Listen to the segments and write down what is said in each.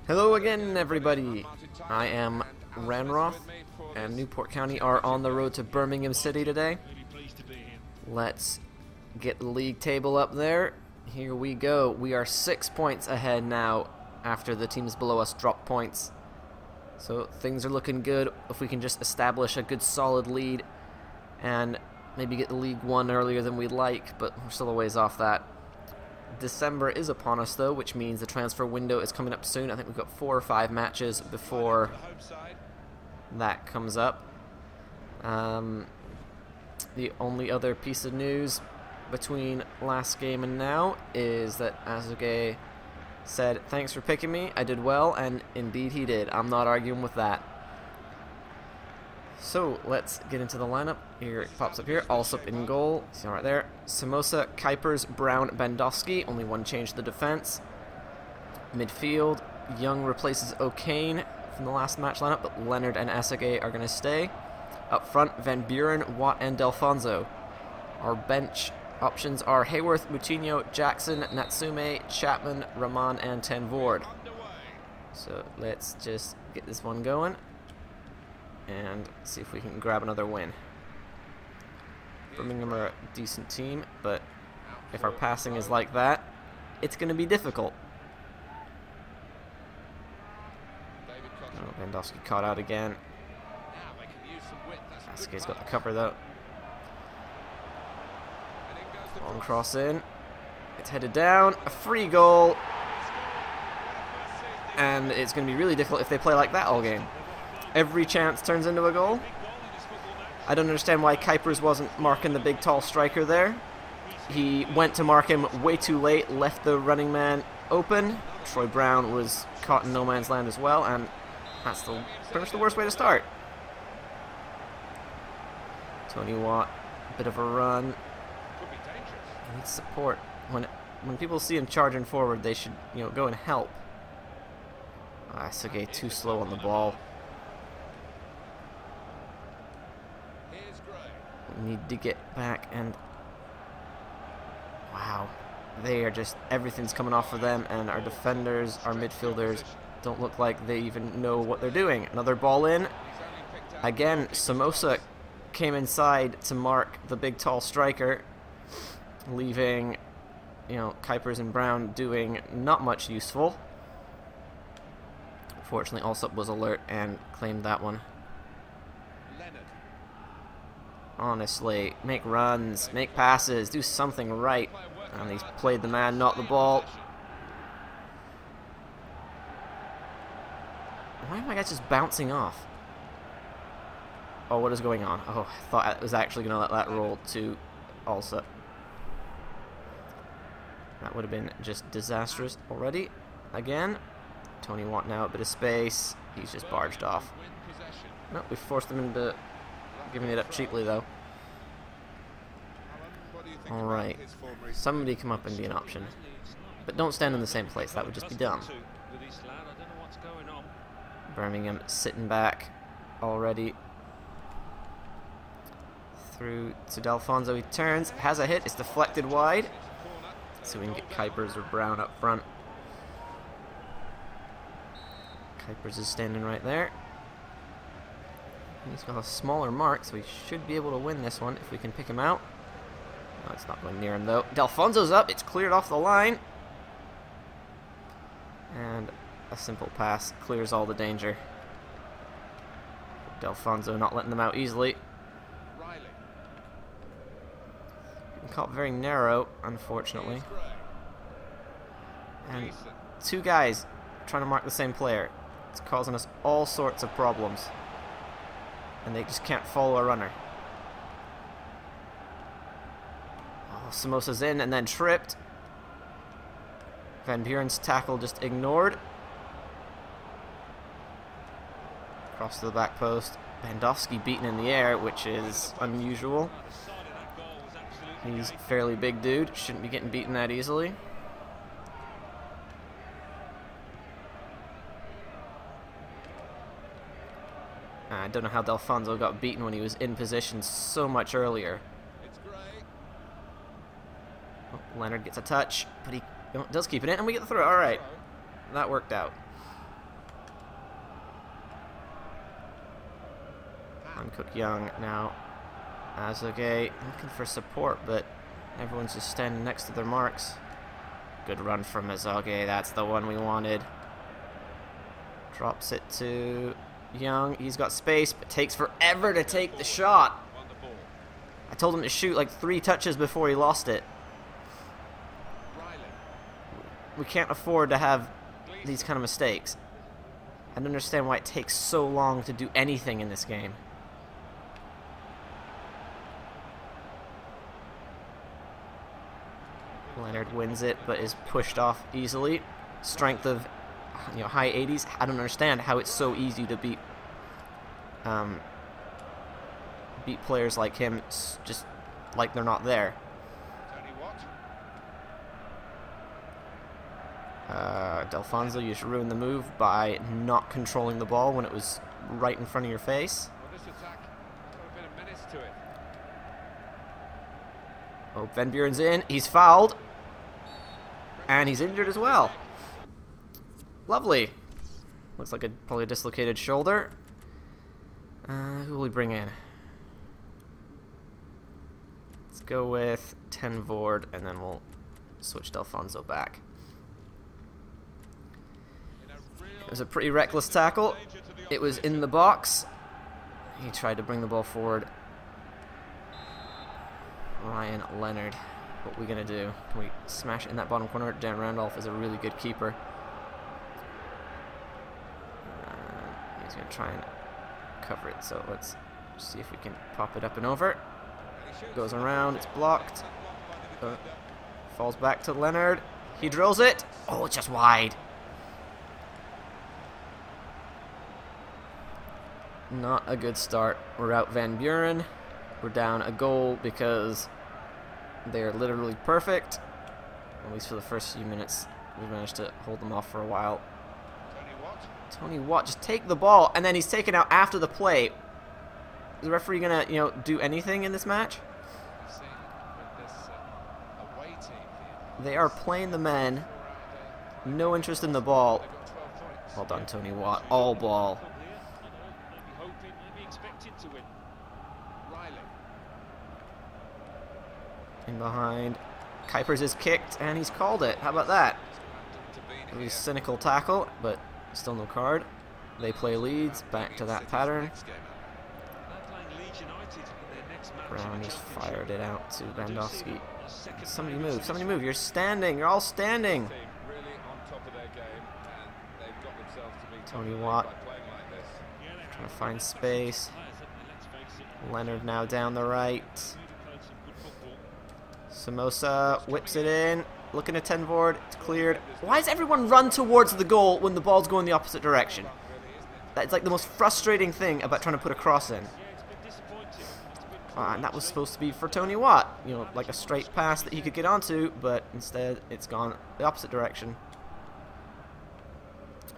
Hello again, everybody. I am Ranroth, and Newport County are on the road to Birmingham City today. Let's get the league table up there. Here we go. We are 6 points ahead now after the teams below us drop points. So things are looking good. If we can just establish a good solid lead and maybe get the league won earlier than we'd like, but we're still a ways off that. December is upon us though, which means the transfer window is coming up soon. I think we've got 4 or 5 matches before that comes up. The only other piece of news between last game and now is that Azuge said, "Thanks for picking me, I did well," and indeed he did. I'm not arguing with that. So let's get into the lineup. Here it pops up here. Allsup in goal. See right there. Samosa, Kuipers, Brown, Bandowski. Only one change to the defense. Midfield, Young replaces O'Kane from the last match lineup, but Leonard and Asage are going to stay. Up front, Van Buren, Watt, and Delfonso. Our bench options are Hayworth, Moutinho, Jackson, Natsume, Chapman, Rahman, and Tenvoord. So let's just get this one going and see if we can grab another win. Birmingham are a decent team, but if our passing is like that, it's going to be difficult. Oh, Bandowski caught out again. Asuke's got the cover though. Long cross in. It's headed down. A free goal. And it's going to be really difficult if they play like that all game. Every chance turns into a goal. I don't understand why Kuipers wasn't marking the big tall striker there. He went to mark him way too late, left the running man open. Troy Brown was caught in no man's land as well, and that's pretty much the worst way to start. Tony Watt, a bit of a run. He needs support. When people see him charging forward, they should, go and help. Asage too slow on the ball. We need to get back, and wow, they are just, everything's coming off for them, and our defenders, our midfielders don't look like they even know what they're doing. Another ball in. Again, Samosa came inside to mark the big tall striker, leaving, Kuipers and Brown doing not much useful. Fortunately, Allsup was alert and claimed that one. Honestly, make runs, make passes, do something right. And he's played the man, not the ball. Why am I guys just bouncing off? Oh, what is going on? Oh, I thought I was actually going to let that roll to Allsup. That would have been just disastrous already. Again, Tony Watt now a bit of space. He's just barged off. No, we forced him into giving it up cheaply though. Alright, somebody come up and be an option. But don't stand in the same place, that would just be dumb. Birmingham sitting back already. Through to Delfonso, he turns, has a hit, it's deflected wide. So we can get Kuipers or Brown up front. Kuipers is standing right there. He's got a smaller mark, so he should be able to win this one if we can pick him out. No, it's not going near him, though. Delfonso's up. It's cleared off the line. And a simple pass clears all the danger. Delfonso not letting them out easily. Caught very narrow, unfortunately. And 2 guys trying to mark the same player. It's causing us all sorts of problems. And they just can't follow a runner. Oh, Samosa's in and then tripped. Van Buren's tackle just ignored. Cross to the back post. Bandowski beaten in the air, which is unusual. He's a fairly big dude. Shouldn't be getting beaten that easily. I don't know how Delfonso got beaten when he was in position so much earlier. Oh, Leonard gets a touch, but he does keep it in, and we get the throw. Alright, that worked out. Hankook Young now. Azogue looking for support, but everyone's just standing next to their marks. Good run from Azogue. That's the one we wanted. Drops it to Young. He's got space, but takes forever to take the shot. I told him to shoot like 3 touches before he lost it. We can't afford to have these kind of mistakes. I don't understand why it takes so long to do anything in this game. Leonard wins it, but is pushed off easily. Strength of, high 80s. I don't understand how it's so easy to beat players like him, just like they're not there. Delfonso, you just ruined the move by not controlling the ball when it was right in front of your face. Oh, Van Buren's in. He's fouled. And he's injured as well. Lovely. Looks like probably a dislocated shoulder. Who will we bring in? Let's go with Ten Voord, and then we'll switch Delfonso back. It was a pretty reckless tackle. It was in the box. He tried to bring the ball forward. Ryan Leonard. What are we going to do? Can we smash it in that bottom corner? Dan Randolph is a really good keeper. He's going to try and cover it. So let's see if we can pop it up and over. Goes around. It's blocked. Falls back to Leonard. He drills it. Oh, it's just wide. Not a good start. We're out Van Buren. We're down a goal because they're literally perfect. At least for the first few minutes, we managed to hold them off for a while. Tony Watt, just take the ball, and then he's taken out after the play. Is the referee gonna, do anything in this match? They are playing the men. No interest in the ball. Well done, Tony Watt. All ball. In behind. Kuipers is kicked, and he's called it. How about that? Really cynical tackle, but still no card. They play Leeds. Back to that pattern. Brown just fired it out to Vandowski. Somebody move. Somebody move. You're standing. You're all standing. Tony Watt trying to find space. Leonard now down the right. Samosa whips it in. Looking at Ten Voord. It's cleared. Why does everyone run towards the goal when the ball's going the opposite direction? That's like the most frustrating thing about trying to put a cross in. And that was supposed to be for Tony Watt. Like a straight pass that he could get onto, but instead it's gone the opposite direction.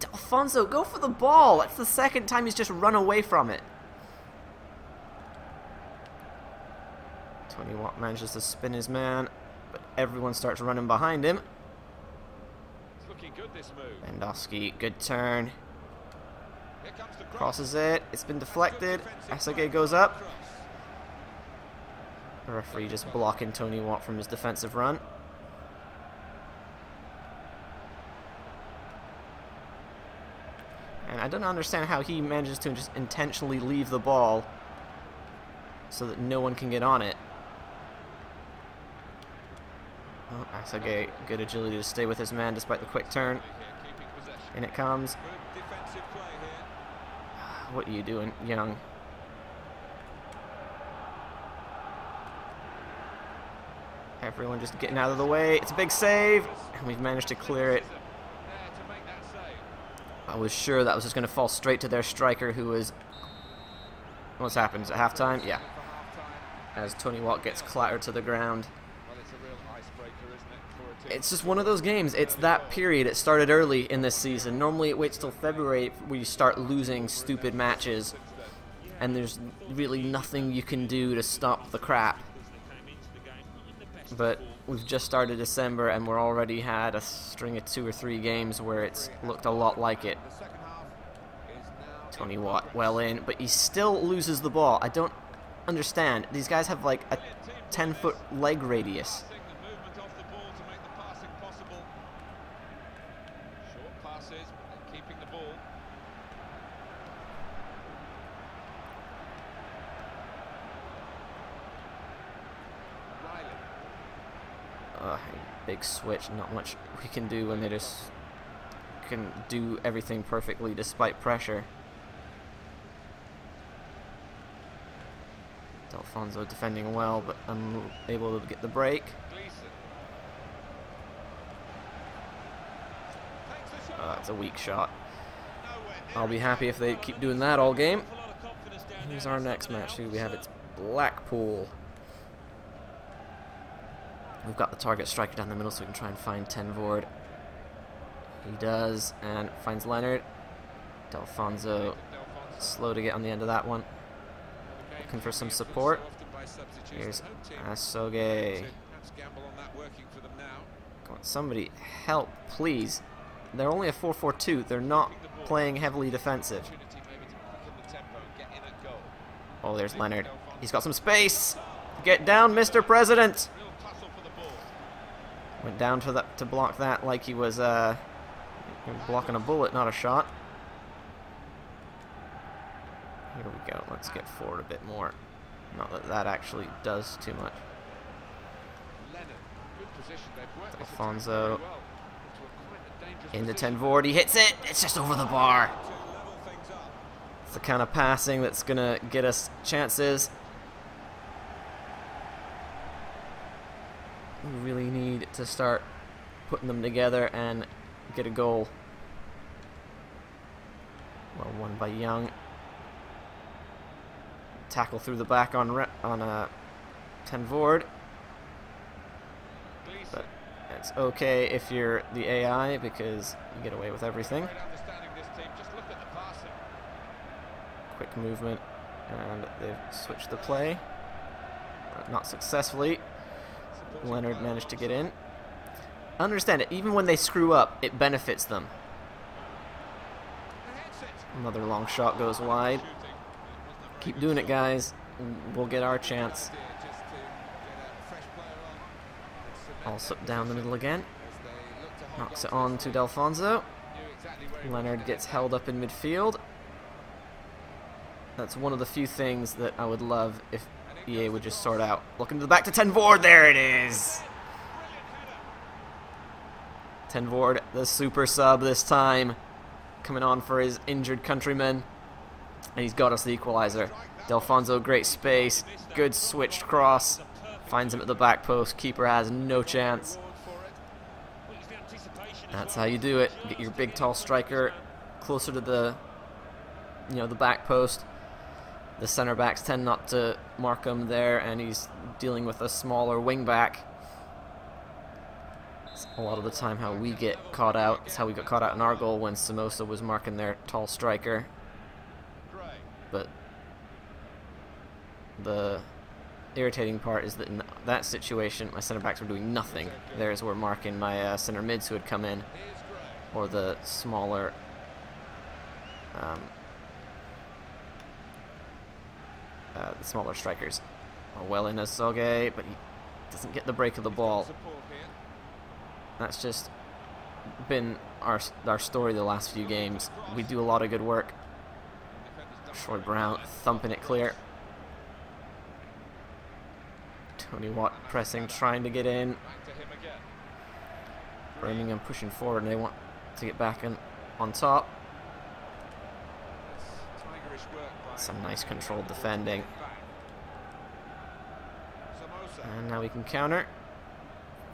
Delfonso, go for the ball. That's the second time he's just run away from it. Tony Watt manages to spin his man, but everyone starts running behind him. It's looking good, this move. Vandowski, good turn. Crosses it. It's been deflected. Azogue goes up. The referee just blocking Tony Watt from his defensive run. And I don't understand how he manages to just intentionally leave the ball so that no one can get on it. Oh, Azogue, good agility to stay with his man despite the quick turn. In it comes. What are you doing, Young? Everyone just getting out of the way. It's a big save, and we've managed to clear it. I was sure that was just going to fall straight to their striker, who was... What's happened? Is it halftime? Yeah. As Tony Watt gets clattered to the ground. It's just one of those games. It's that period. It started early in this season. Normally it waits till February where you start losing stupid matches. And there's really nothing you can do to stop the crap. But we've just started December and we're already had a string of 2 or 3 games where it's looked a lot like it. Tony Watt well in, but he still loses the ball. I don't understand. These guys have like a 10-foot leg radius. Big switch, not much we can do when they just can do everything perfectly despite pressure. Delfonso defending well, but unable to get the break. It's a weak shot. I'll be happy if they keep doing that all game. Here's our next match. Who we have? It's Blackpool. We've got the target striker down the middle so we can try and find Ten Voord. He does, and finds Leonard. Delfonso slow to get on the end of that one. Looking for some support. Here's Asoge. Come on, somebody help, please. They're only a 4-4-2. They're not playing heavily defensive. Oh, there's Leonard. He's got some space. Get down, Mr. President. Went down to block that like he was blocking a bullet, not a shot. Here we go. Let's get forward a bit more. Not that that actually does too much. Alfonso into Ten Voord. He hits it. It's just over the bar. It's the kind of passing that's gonna get us chances. We really need to start putting them together and get a goal. Well won by Young. Tackle through the back on Ten Voord. But it's okay if you're the AI because you get away with everything. Quick movement, and they've switched the play. Not successfully. Leonard managed to get in. Understand it, even when they screw up, it benefits them. Another long shot goes wide. Keep doing it, guys. We'll get our chance. Also down the middle again. Knocks it on to Delfonso. Leonard gets held up in midfield. That's one of the few things that I would love if EA would just sort out. Looking to the back to Ten Voord. There it is. Ten Voord, the super sub this time, coming on for his injured countrymen, and he's got us the equalizer. Delfonso, great space, good switched cross, finds him at the back post. Keeper has no chance. That's how you do it. Get your big tall striker closer to the, the back post. The center backs tend not to mark him there, and he's dealing with a smaller wing back. It's a lot of the time how we get caught out. It's how we got caught out in our goal when Samosa was marking their tall striker. But the irritating part is that in that situation, my center backs were doing nothing. Theirs were marking my center mids who had come in, or the smaller strikers. Oh, well in Asoge, but he doesn't get the break of the ball. That's just been our story the last few games. We do a lot of good work. Troy Brown thumping it clear. Tony Watt pressing, trying to get in. Birmingham pushing forward, and they want to get back on top. Some nice controlled defending. And now we can counter.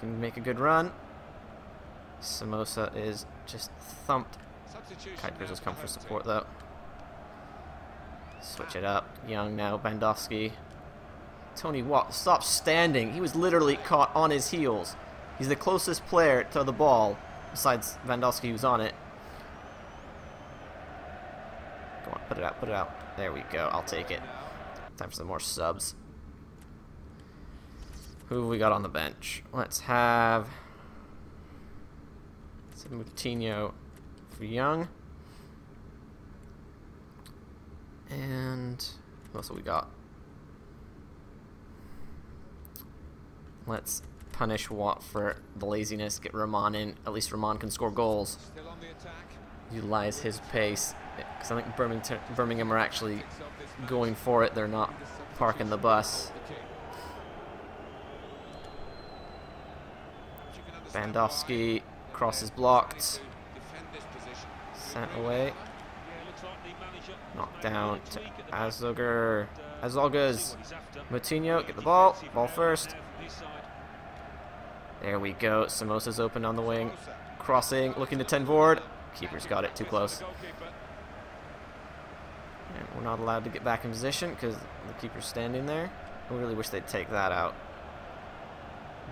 We can make a good run. Samosa is just thumped. Kuipers has come for support though. Switch it up. Young now, Bandowski. Tony Watt, stop standing. He was literally caught on his heels. He's the closest player to the ball, besides Bandowski who's on it. Go on, put it out, put it out. There we go, I'll take it. Time for some more subs. Who have we got on the bench? Let's have Moutinho for Young. And what else have we got? Let's punish Watt for the laziness. Get Rahman in. At least Rahman can score goals. Still on the attack. Utilize his pace. Because I think Birmingham are actually going for it. They're not parking the bus. Bandowski. Cross is blocked. Sent away. Knocked down to Azogar. Azalgas. Moutinho, get the ball. Ball first. There we go. Samosa's open on the wing. Crossing, looking to Tenvoord. Keeper's got it too close. And we're not allowed to get back in position because the keeper's standing there. I really wish they'd take that out.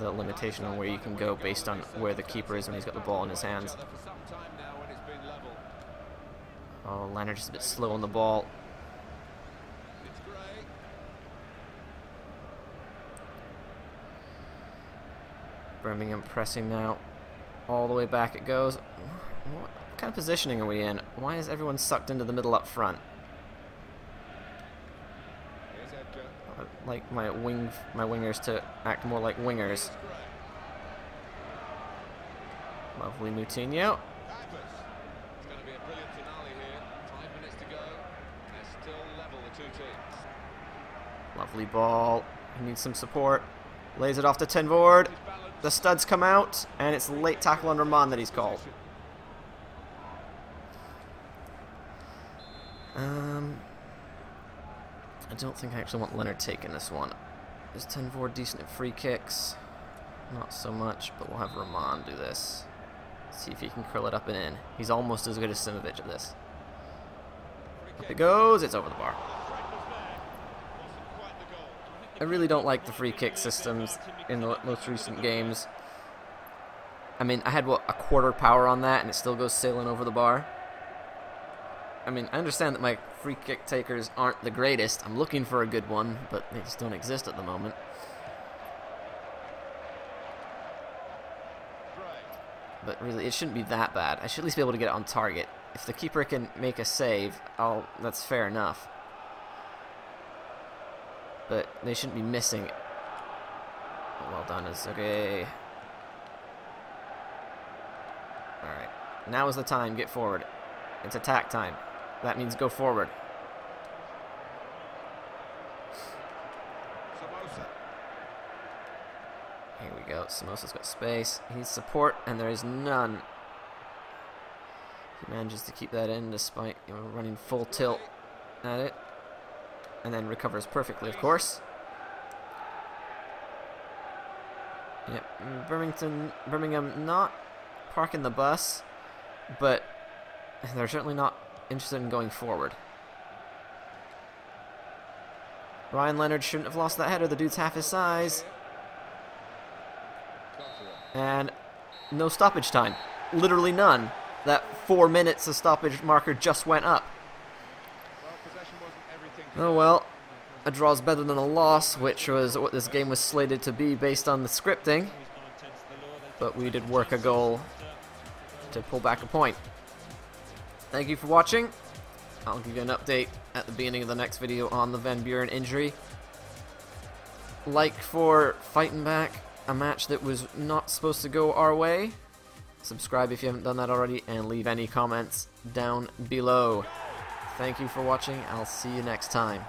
The limitation on where you can go based on where the keeper is when he's got the ball in his hands. Oh, Leonard just a bit slow on the ball. Birmingham pressing now. All the way back it goes. What kind of positioning are we in? Why is everyone sucked into the middle up front? I'd like my wingers to act more like wingers. Lovely Moutinho. Lovely ball. He needs some support. Lays it off to Tenvoord. The studs come out, and it's a late tackle on Rahman that he's called. I don't think I actually want Leonard taking this one. Is Tenvoord decent at free kicks? Not so much, but we'll have Rahman do this. See if he can curl it up and in. He's almost as good as Simovic at this. Up it goes. It's over the bar. I really don't like the free kick systems in the most recent games. I mean, I had, what, a quarter power on that, and it still goes sailing over the bar. I mean, I understand that my free kick takers aren't the greatest. I'm looking for a good one, but they just don't exist at the moment. But really, it shouldn't be that bad. I should at least be able to get it on target. If the keeper can make a save, that's fair enough. But they shouldn't be missing. Well done, okay. Alright. Now is the time. Get forward. It's attack time. That means go forward. Here we go. Samosa's got space. He needs support, and there is none. He manages to keep that in despite running full tilt at it. And then recovers perfectly, of course. Yep, Birmingham not parking the bus, but they're certainly not interested in going forward. Ryan Leonard shouldn't have lost that header. The dude's half his size. And no stoppage time. Literally none. That 4 minutes of stoppage marker just went up. Oh well, a draw's better than a loss, which was what this game was slated to be based on the scripting. But we did work a goal to pull back a point. Thank you for watching. I'll give you an update at the beginning of the next video on the Van Buren injury. Like for fighting back a match that was not supposed to go our way. Subscribe if you haven't done that already, and leave any comments down below. Thank you for watching. I'll see you next time.